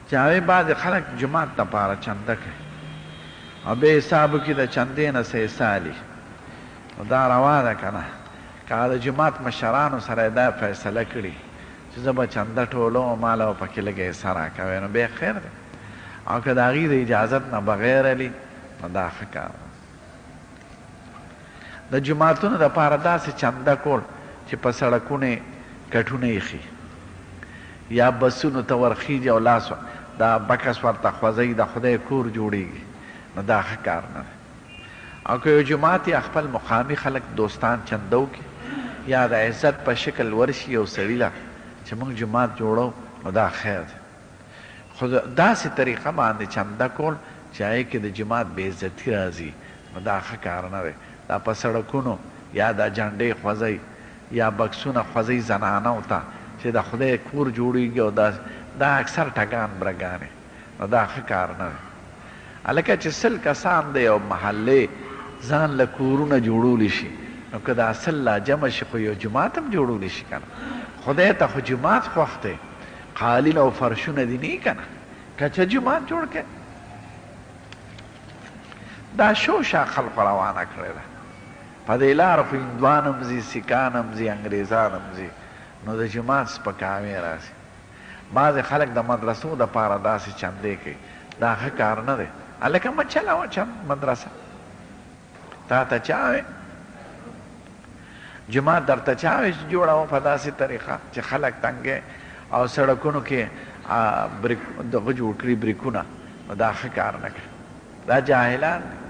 چې هغوی بعضې خلک جومات دپاره چنده کوي او بیا حساب وکړي د چندې نه څه حصالي نو دا روا ده که نه که د جومات مشرانو سره یې دا فیصله کړي چې زه به چنده ټولوم ماله به پکې لږه حصه راکوئ نو بیا خیر دی او که د هغې د اجازت نه بغیر علي نو دا ښه کار د جوماتونو دپاره داسې چنده کول چې په سړکونو یې کټونه ایښي یا بسونو ته ورخیږي او لاس دا بکس ورته خوځوي د خدای کور جوړیږي نو دا ښه کار نه دی او که یو جومات یې خپل مقامي خلک دوستان چنده وکړي یا د عزت په شکل ورشي یو سړي له چې موږ جومات جوړو نو دا خیر دی خو داسې طریقه باندې چنده کول چې هغې کې د جومات بې عزتي راځي نو دا ښه کار نه دی دا په سړکونو یا دا جنډې خوځوي یا بکسونه خوځوي زنانو ته چې د خدای کور جوړیږي او دا اکثر ټګان برګانې نو دا ښه کار نه دی هلکه چې سل کسان د یو محلې ځان له کورونه جوړولی شي نو که دا سل لا جمع شي خو یو جومات هم جوړولی شي که نه خدای ته خو جومات خوښ دی قالین او فرشونه دي نه که نه که چې جومات جوړ کړې دا شوشه خلقو روانه کړې ده په دې لاره خو هندوان هم ځي سیکان هم ځي انګریزان هم ځي نو د جومات سپکاوی راسي بعضې خلک د مدرسو دپاره داسې چندې کوي دا ښه کار نه دی هلکه مه چلوه چند مدرسه تا ته چا وې جومات درته چا وې چې جوړوه په داسې طریقه چې خلک تنګې او سړکونو کې دغه جوړ کړي بریکونه نو دا ښه کار نه کوي دا جاهلان دي